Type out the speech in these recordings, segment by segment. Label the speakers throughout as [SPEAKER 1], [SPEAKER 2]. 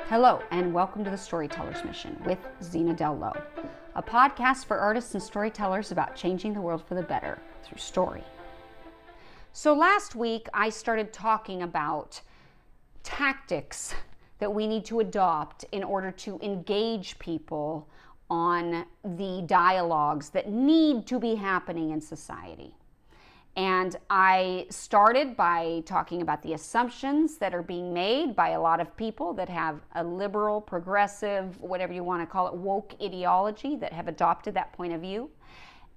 [SPEAKER 1] Hello, and welcome to The Storyteller's Mission with Zena Del Lowe, a podcast for artists and storytellers about changing the world for the better through story. So last week, I started talking about tactics that we need to adopt in order to engage people on the dialogues that need to be happening in society. And I started by talking about the assumptions that are being made by a lot of people that have a liberal, progressive, whatever you want to call it, woke ideology that have adopted that point of view,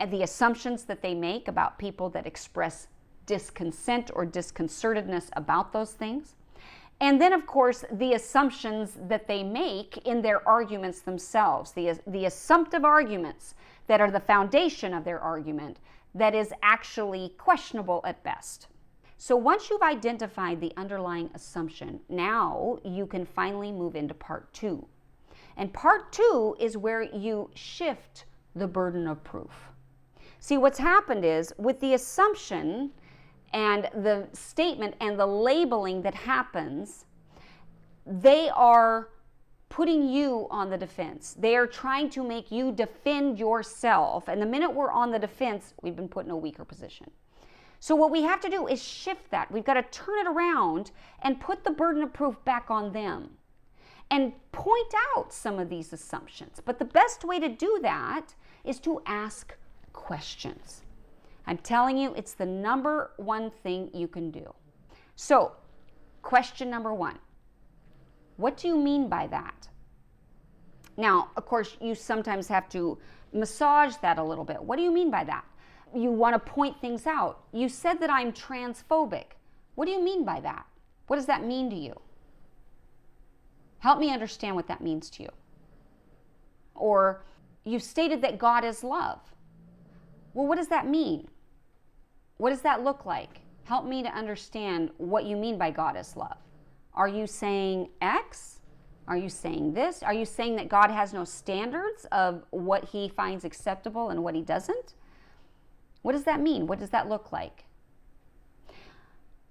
[SPEAKER 1] and the assumptions that they make about people that express disconsent or disconcertedness about those things. And then, of course, the assumptions that they make in their arguments themselves, the assumptive arguments that are the foundation of their argument that is actually questionable at best. So once you've identified the underlying assumption, now you can finally move into part two. And part two is where you shift the burden of proof. See, what's happened is with the assumption and the statement and the labeling that happens, they are putting you on the defense. They are trying to make you defend yourself. And the minute we're on the defense, we've been put in a weaker position. So what we have to do is shift that. We've got to turn it around and put the burden of proof back on them and point out some of these assumptions. But the best way to do that is to ask questions. I'm telling you, it's the number one thing you can do. So, question number one. What do you mean by that? Now, of course, you sometimes have to massage that a little bit. What do you mean by that? You want to point things out. You said that I'm transphobic. What do you mean by that? What does that mean to you? Help me understand what that means to you. Or you stated that God is love. Well, what does that mean? What does that look like? Help me to understand what you mean by God is love. Are you saying X? Are you saying this? Are you saying that God has no standards of what he finds acceptable and what he doesn't? What does that mean? What does that look like?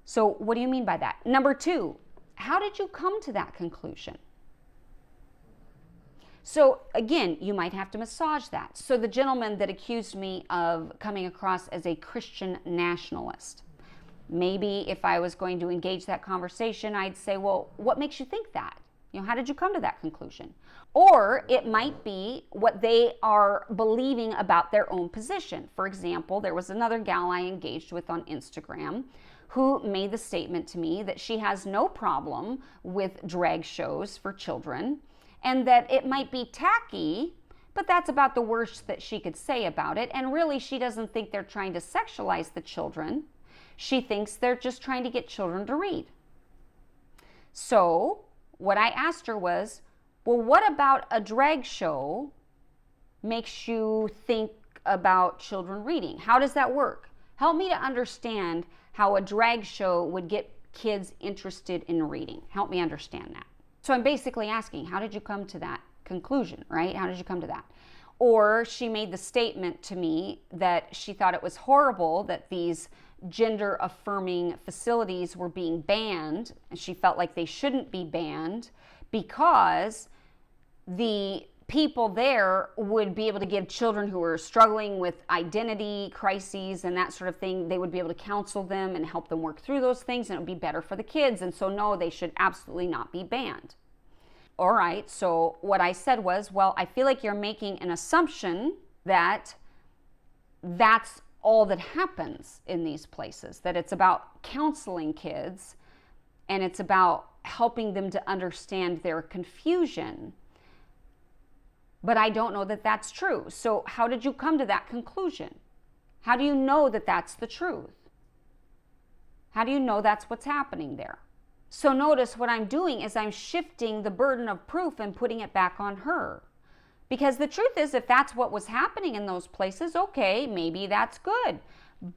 [SPEAKER 1] So what do you mean by that? Number two, how did you come to that conclusion? So again, you might have to massage that. So the gentleman that accused me of coming across as a Christian nationalist, maybe if I was going to engage that conversation, I'd say, well, what makes you think that? How did you come to that conclusion? Or it might be what they are believing about their own position. For example, there was another gal I engaged with on Instagram who made the statement to me that she has no problem with drag shows for children and that it might be tacky, but that's about the worst that she could say about it. And really, she doesn't think they're trying to sexualize the children. She thinks they're just trying to get children to read. So what I asked her was, well, what about a drag show makes you think about children reading? How does that work? Help me to understand how a drag show would get kids interested in reading. Help me understand that. So I'm basically asking, how did you come to that conclusion, right? How did you come to that? Or she made the statement to me that she thought it was horrible that these gender affirming facilities were being banned, and she felt like they shouldn't be banned because the people there would be able to give children who are struggling with identity crises and that sort of thing, they would be able to counsel them and help them work through those things, and it would be better for the kids. And so no, they should absolutely not be banned. All right, so what I said was, well, I feel like you're making an assumption that that's all that happens in these places, that it's about counseling kids and it's about helping them to understand their confusion. But I don't know that that's true. So how did you come to that conclusion? How do you know that that's the truth? How do you know that's what's happening there? So notice what I'm doing is I'm shifting the burden of proof and putting it back on her. Because the truth is, if that's what was happening in those places, okay, maybe that's good.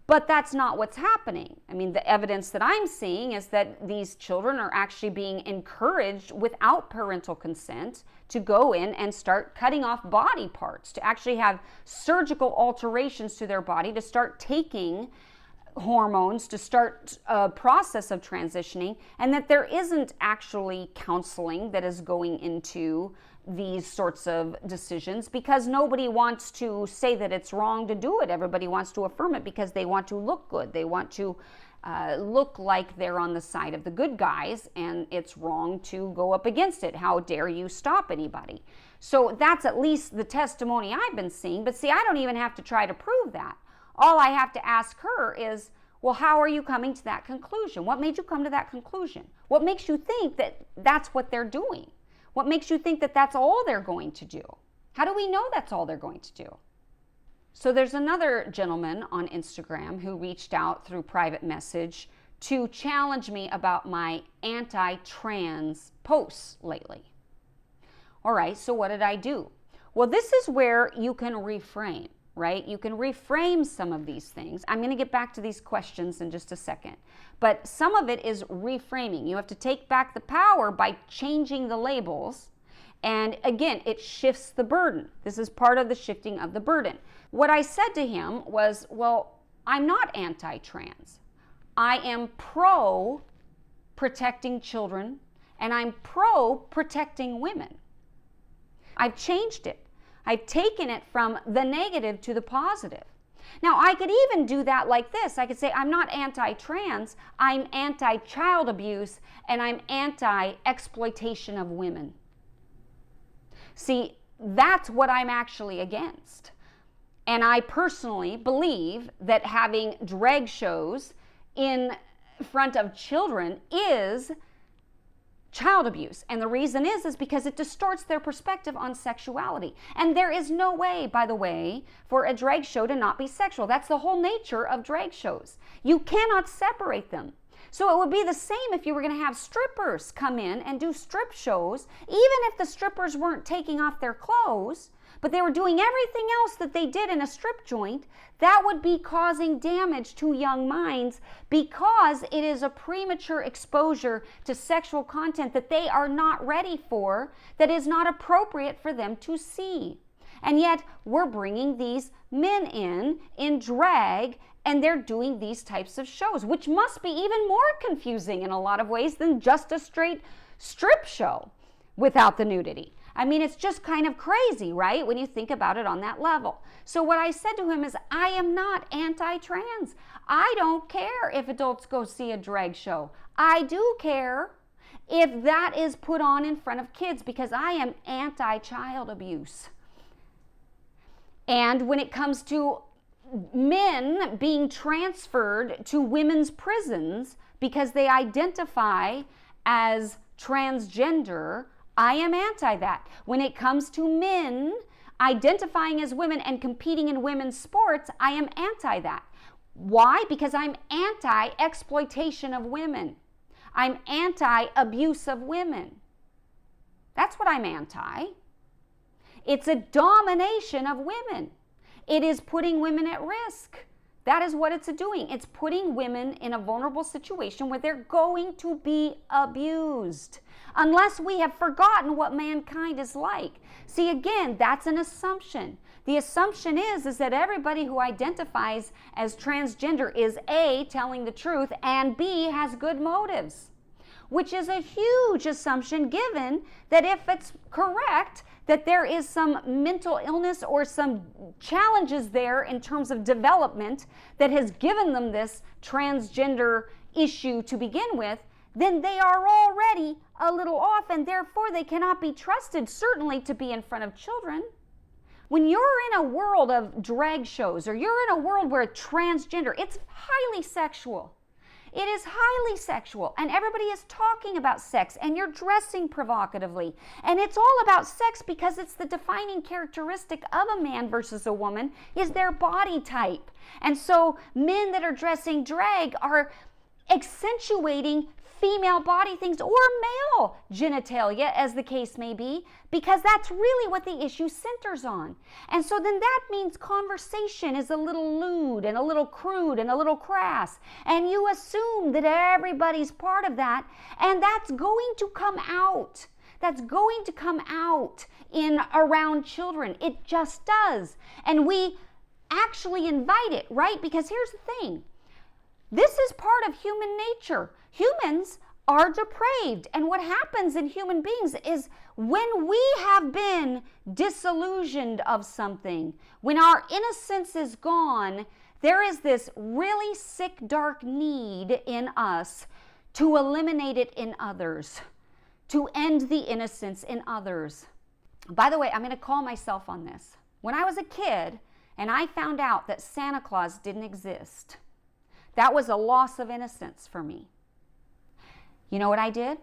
[SPEAKER 1] But that's not what's happening. I mean, the evidence that I'm seeing is that these children are actually being encouraged without parental consent to go in and start cutting off body parts, to actually have surgical alterations to their body, to start taking hormones to start a process of transitioning, and that there isn't actually counseling that is going into these sorts of decisions, because nobody wants to say that it's wrong to do it. Everybody wants to affirm it because they want to look good. They want to look like they're on the side of the good guys, and it's wrong to go up against it. How dare you stop anybody? So that's at least the testimony I've been seeing. But see, I don't even have to try to prove that. All I have to ask her is, well, how are you coming to that conclusion? What made you come to that conclusion? What makes you think that that's what they're doing? What makes you think that that's all they're going to do? How do we know that's all they're going to do? So there's another gentleman on Instagram who reached out through private message to challenge me about my anti-trans posts lately. All right, so what did I do? Well, this is where you can reframe, right? You can reframe some of these things. I'm going to get back to these questions in just a second. But some of it is reframing. You have to take back the power by changing the labels. And again, it shifts the burden. This is part of the shifting of the burden. What I said to him was, well, I'm not anti-trans. I am pro-protecting children, and I'm pro-protecting women. I've changed it. I've taken it from the negative to the positive. Now, I could even do that like this. I could say, I'm not anti-trans, I'm anti-child abuse, and I'm anti-exploitation of women. See, that's what I'm actually against. And I personally believe that having drag shows in front of children is child abuse. And the reason is because it distorts their perspective on sexuality. And there is no way, by the way, for a drag show to not be sexual. That's the whole nature of drag shows. You cannot separate them. So it would be the same if you were going to have strippers come in and do strip shows, even if the strippers weren't taking off their clothes, but they were doing everything else that they did in a strip joint. That would be causing damage to young minds, because it is a premature exposure to sexual content that they are not ready for, that is not appropriate for them to see. And yet we're bringing these men in drag, and they're doing these types of shows, which must be even more confusing in a lot of ways than just a straight strip show without the nudity. I mean, it's just kind of crazy, right, when you think about it on that level. So what I said to him is, I am not anti-trans. I don't care if adults go see a drag show. I do care if that is put on in front of kids, because I am anti-child abuse. And when it comes to men being transferred to women's prisons because they identify as transgender, I am anti that. When it comes to men identifying as women and competing in women's sports, I am anti that. Why? Because I'm anti-exploitation of women. I'm anti-abuse of women. That's what I'm anti. It's a domination of women. It is putting women at risk. That is what it's doing. It's putting women in a vulnerable situation where they're going to be abused, unless we have forgotten what mankind is like. See, again, that's an assumption. The assumption is that everybody who identifies as transgender is A, telling the truth, and B, has good motives, which is a huge assumption, given that if it's correct that there is some mental illness or some challenges there in terms of development that has given them this transgender issue to begin with, then they are already a little off, and therefore they cannot be trusted, certainly, to be in front of children. When you're in a world of drag shows, or you're in a world where transgender, it's highly sexual. It is highly sexual, and everybody is talking about sex, and you're dressing provocatively. And it's all about sex because it's the defining characteristic of a man versus a woman is their body type. And so men that are dressing drag are accentuating female body things, or male genitalia, as the case may be, because that's really what the issue centers on. And so then that means conversation is a little lewd and a little crude and a little crass, and you assume that everybody's part of that, and that's going to come out. That's going to come out in around children. It just does. And we actually invite it, right? Because here's the thing. This is part of human nature. Humans are depraved. And what happens in human beings is when we have been disillusioned of something, when our innocence is gone, there is this really sick, dark need in us to eliminate it in others, to end the innocence in others. By the way, I'm going to call myself on this. When I was a kid and I found out that Santa Claus didn't exist, that was a loss of innocence for me. You know what I did?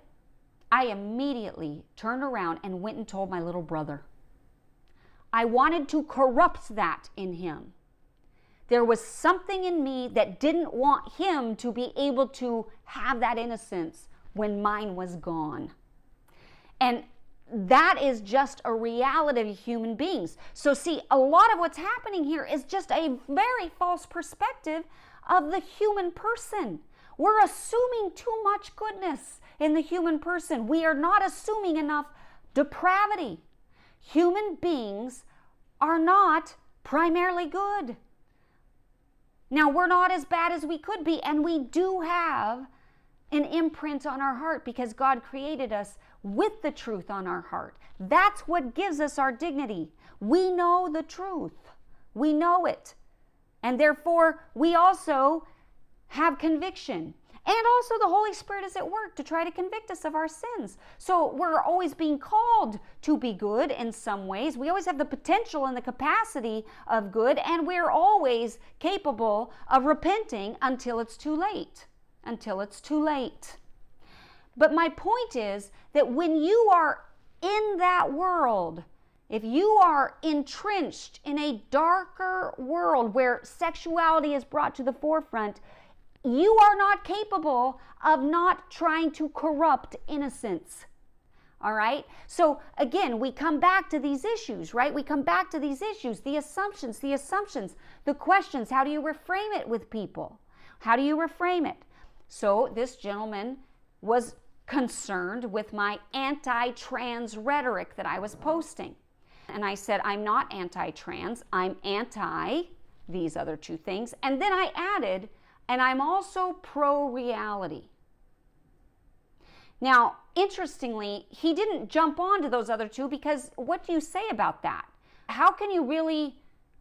[SPEAKER 1] I immediately turned around and went and told my little brother. I wanted to corrupt that in him. There was something in me that didn't want him to be able to have that innocence when mine was gone. And that is just a reality of human beings. So see, a lot of what's happening here is just a very false perspective of the human person. We're assuming too much goodness in the human person. We are not assuming enough depravity. Human beings are not primarily good. Now, we're not as bad as we could be, and we do have an imprint on our heart because God created us with the truth on our heart. That's what gives us our dignity. We know the truth. We know it. And therefore, we also have conviction. And also the Holy Spirit is at work to try to convict us of our sins. So we're always being called to be good in some ways. We always have the potential and the capacity of good, and we're always capable of repenting until it's too late. Until it's too late. But my point is that when you are in that world, if you are entrenched in a darker world where sexuality is brought to the forefront, you are not capable of not trying to corrupt innocence. All right? So again, we come back to these issues, right? We come back to these issues, the assumptions, the questions. How do you reframe it with people? How do you reframe it? So this gentleman was concerned with my anti-trans rhetoric that I was posting. And I said, I'm not anti-trans, I'm anti these other two things. And then I added, and I'm also pro-reality. Now, interestingly, he didn't jump onto those other two because what do you say about that? How can you really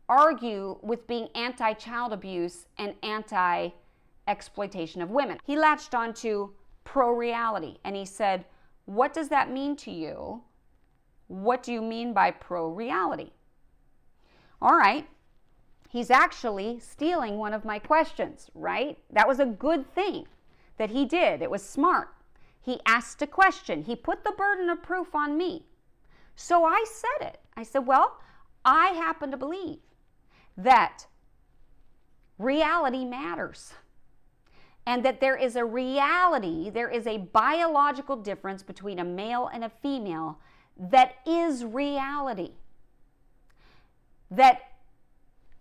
[SPEAKER 1] argue with being anti-child abuse and anti-exploitation of women? He latched onto pro-reality and he said, what does that mean to you? What do you mean by pro-reality? All right. He's actually stealing one of my questions, right? That was a good thing that he did. It was smart. He asked a question. He put the burden of proof on me. So I said it. I said, well, I happen to believe that reality matters and that there is a reality, there is a biological difference between a male and a female that is reality. That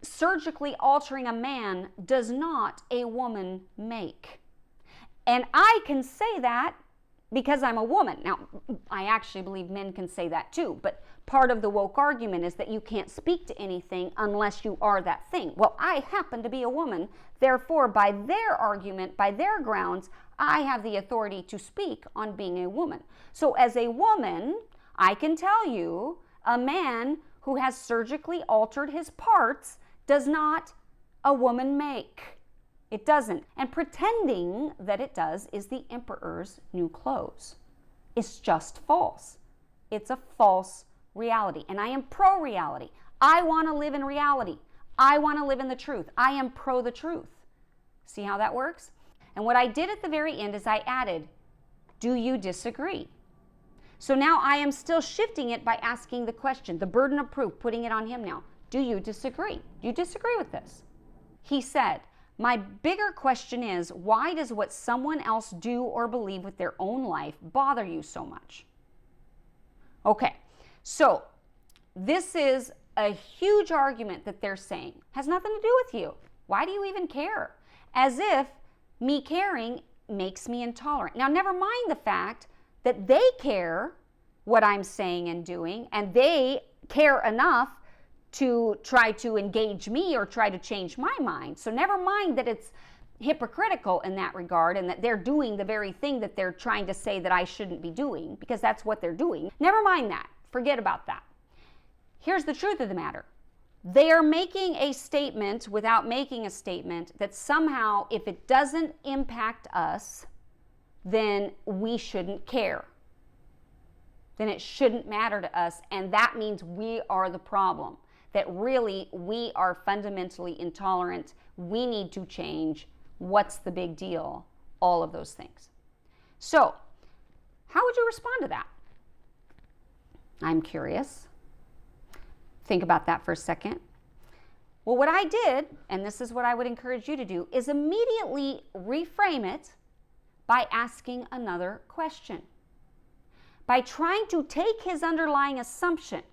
[SPEAKER 1] surgically altering a man does not a woman make. And I can say that because I'm a woman. Now, I actually believe men can say that too, but part of the woke argument is that you can't speak to anything unless you are that thing. Well, I happen to be a woman, therefore, by their argument, by their grounds, I have the authority to speak on being a woman. So as a woman, I can tell you, a man who has surgically altered his parts does not a woman make. It doesn't. And pretending that it does is the emperor's new clothes. It's just false. It's a false reality. And I am pro-reality. I want to live in reality. I want to live in the truth. I am pro the truth. See how that works? And what I did at the very end is I added, do you disagree? So now I am still shifting it by asking the question, the burden of proof, putting it on him now. Do you disagree? Do you disagree with this? He said, my bigger question is, why does what someone else do or believe with their own life bother you so much? Okay, so this is a huge argument that they're saying. Has nothing to do with you. Why do you even care? As if me caring makes me intolerant. Now, never mind the fact that they care what I'm saying and doing, and they care enough to try to engage me or try to change my mind. So never mind that it's hypocritical in that regard, and that they're doing the very thing that they're trying to say that I shouldn't be doing, because that's what they're doing. Never mind that. Forget about that. Here's the truth of the matter. They are making a statement without making a statement that somehow, if it doesn't impact us, then we shouldn't care. Then it shouldn't matter to us, and that means we are the problem. That really we are fundamentally intolerant. We need to change. What's the big deal? All of those things. So, how would you respond to that? I'm curious. Think about that for a second. Well, what I did, and this is what I would encourage you to do, is immediately reframe it by asking another question. By trying to take his underlying assumption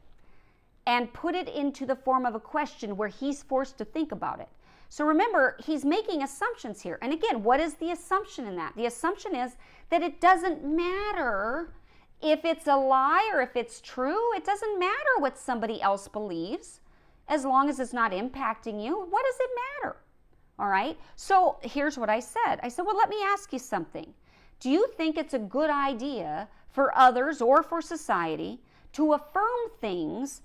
[SPEAKER 1] and put it into the form of a question where he's forced to think about it. So remember, he's making assumptions here. And again, what is the assumption in that? The assumption is that it doesn't matter if it's a lie or if it's true. It doesn't matter what somebody else believes as long as it's not impacting you. What does it matter? All right? So here's what I said. I said, well, let me ask you something. Do you think it's a good idea for others or for society to affirm things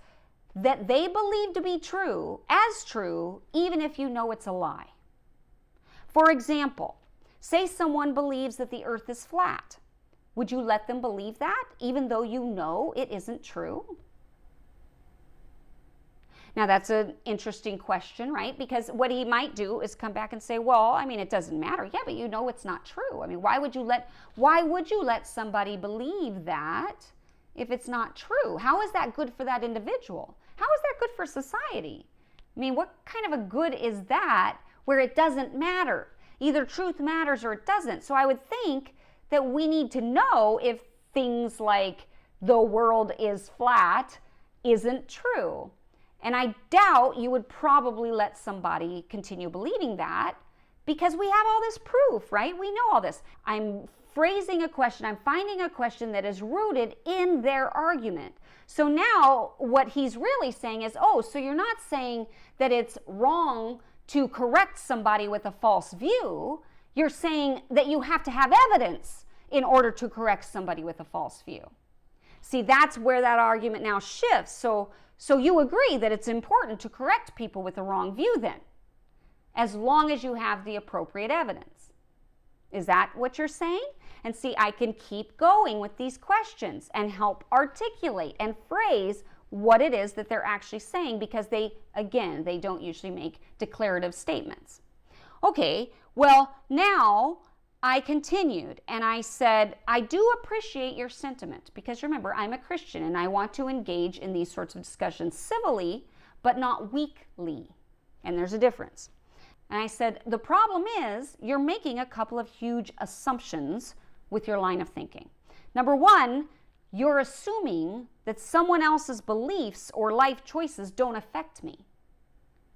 [SPEAKER 1] that they believe to be true as true, even if you know it's a lie? For example, say someone believes that the earth is flat. Would you let them believe that, even though you know it isn't true? Now, that's an interesting question, right? Because what he might do is come back and say, well, I mean, it doesn't matter. Yeah, but you know it's not true. I mean, why would you let somebody believe that if it's not true? How is that good for that individual? How is that good for society? I mean, what kind of a good is that where it doesn't matter? Either truth matters or it doesn't. So I would think that we need to know if things like the world is flat isn't true. And I doubt you would probably let somebody continue believing that, because we have all this proof, right? We know all this. I'm phrasing a question, I'm finding a question that is rooted in their argument. So now what he's really saying is, oh, so you're not saying that it's wrong to correct somebody with a false view. You're saying that you have to have evidence in order to correct somebody with a false view. See, that's where that argument now shifts. So you agree that it's important to correct people with a wrong view then, as long as you have the appropriate evidence. Is that what you're saying? And see, I can keep going with these questions and help articulate and phrase what it is that they're actually saying, because they don't usually make declarative statements. Okay, well, now I continued and I said, I do appreciate your sentiment, because remember, I'm a Christian and I want to engage in these sorts of discussions civilly, but not weakly. And there's a difference. And I said, the problem is you're making a couple of huge assumptions with your line of thinking. Number one, you're assuming that someone else's beliefs or life choices don't affect me.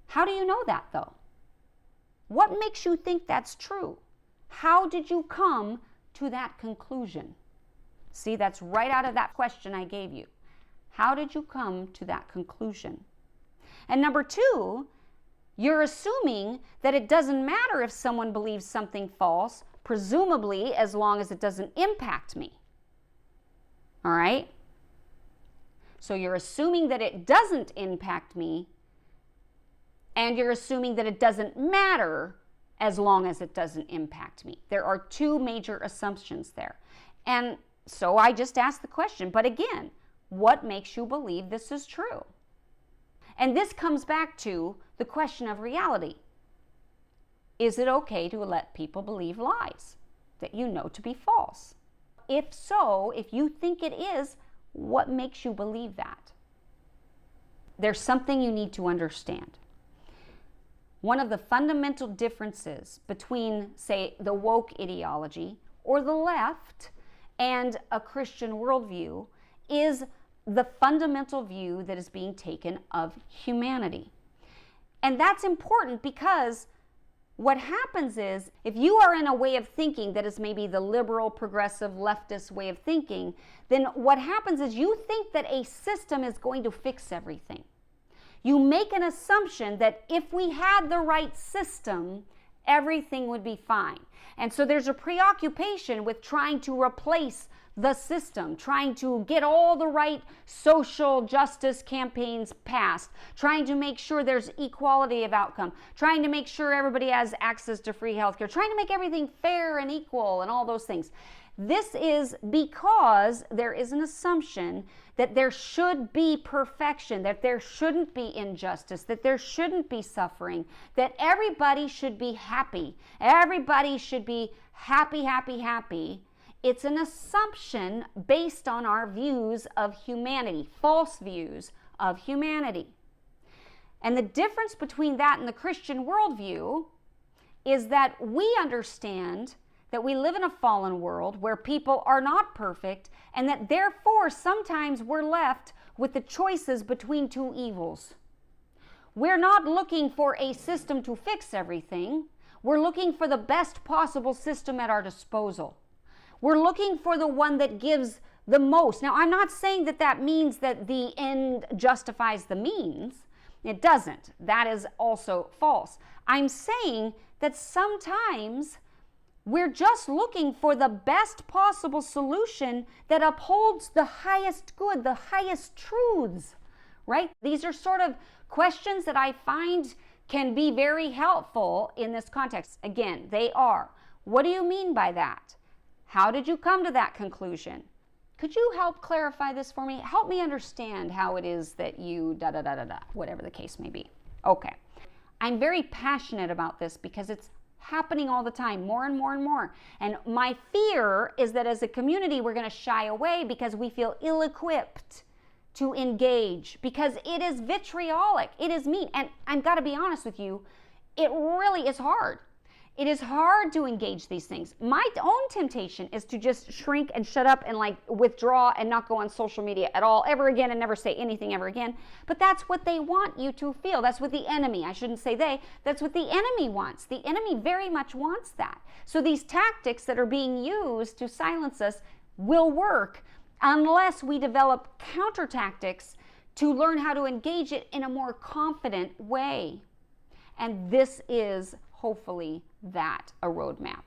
[SPEAKER 1] How do you know that, though? What makes you think that's true? How did you come to that conclusion? See, that's right out of that question I gave you. How did you come to that conclusion? And number two, you're assuming that it doesn't matter if someone believes something false, presumably as long as it doesn't impact me. All right? So you're assuming that it doesn't impact me, and you're assuming that it doesn't matter as long as it doesn't impact me. There are two major assumptions there. And so I just asked the question, but again, what makes you believe this is true? And this comes back to the question of reality. Is it okay to let people believe lies that you know to be false? If so, if you think it is, what makes you believe that? There's something you need to understand. One of the fundamental differences between, say, the woke ideology or the left and a Christian worldview is the fundamental view that is being taken of humanity. And that's important because what happens is, if you are in a way of thinking that is maybe the liberal, progressive, leftist way of thinking, then what happens is you think that a system is going to fix everything. You make an assumption that if we had the right system, everything would be fine. And so there's a preoccupation with trying to replace the system, trying to get all the right social justice campaigns passed, trying to make sure there's equality of outcome, trying to make sure everybody has access to free healthcare, trying to make everything fair and equal and all those things. This is because there is an assumption that there should be perfection, that there shouldn't be injustice, that there shouldn't be suffering, that everybody should be happy. Everybody should be happy, happy, happy. It's an assumption based on our views of humanity, false views of humanity. And the difference between that and the Christian worldview is that we understand that we live in a fallen world where people are not perfect, and that therefore sometimes we're left with the choices between two evils. We're not looking for a system to fix everything. We're looking for the best possible system at our disposal. We're looking for the one that gives the most. Now, I'm not saying that that means that the end justifies the means. It doesn't. That is also false. I'm saying that sometimes we're just looking for the best possible solution that upholds the highest good, the highest truths, right? These are sort of questions that I find can be very helpful in this context. Again, they are. What do you mean by that? How did you come to that conclusion? Could you help clarify this for me? Help me understand how it is that you whatever the case may be. Okay. I'm very passionate about this because it's happening all the time, more and more and more. And my fear is that as a community, we're going to shy away because we feel ill-equipped to engage, because it is vitriolic, it is mean. And I've got to be honest with you, it really is hard. It is hard to engage these things. My own temptation is to just shrink and shut up and like withdraw and not go on social media at all ever again and never say anything ever again. But that's what they want you to feel. That's what the enemy, I shouldn't say they, that's what the enemy wants. The enemy very much wants that. So these tactics that are being used to silence us will work unless we develop counter tactics to learn how to engage it in a more confident way. And this is hopefully that a roadmap.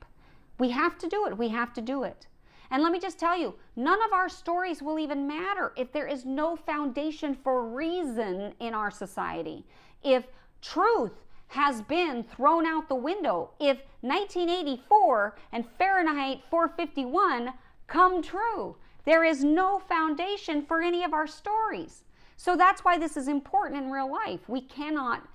[SPEAKER 1] We have to do it. We have to do it. And let me just tell you, none of our stories will even matter if there is no foundation for reason in our society. If truth has been thrown out the window, if 1984 and Fahrenheit 451 come true, there is no foundation for any of our stories. So that's why this is important in real life. We cannot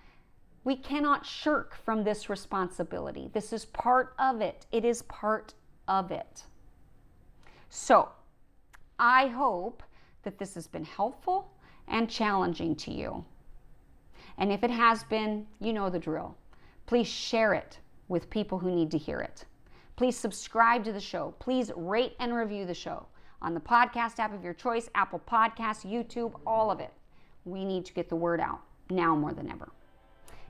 [SPEAKER 1] shirk from this responsibility. This is part of it. It is part of it. So, I hope that this has been helpful and challenging to you. And if it has been, you know the drill. Please share it with people who need to hear it. Please subscribe to the show. Please rate and review the show on the podcast app of your choice, Apple Podcasts, YouTube, all of it. We need to get the word out now more than ever.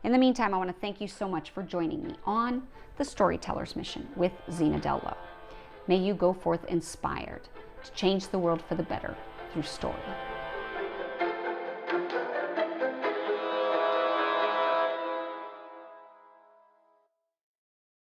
[SPEAKER 1] In the meantime, I want to thank you so much for joining me on The Storyteller's Mission with Zena Dello. May you go forth inspired to change the world for the better through story.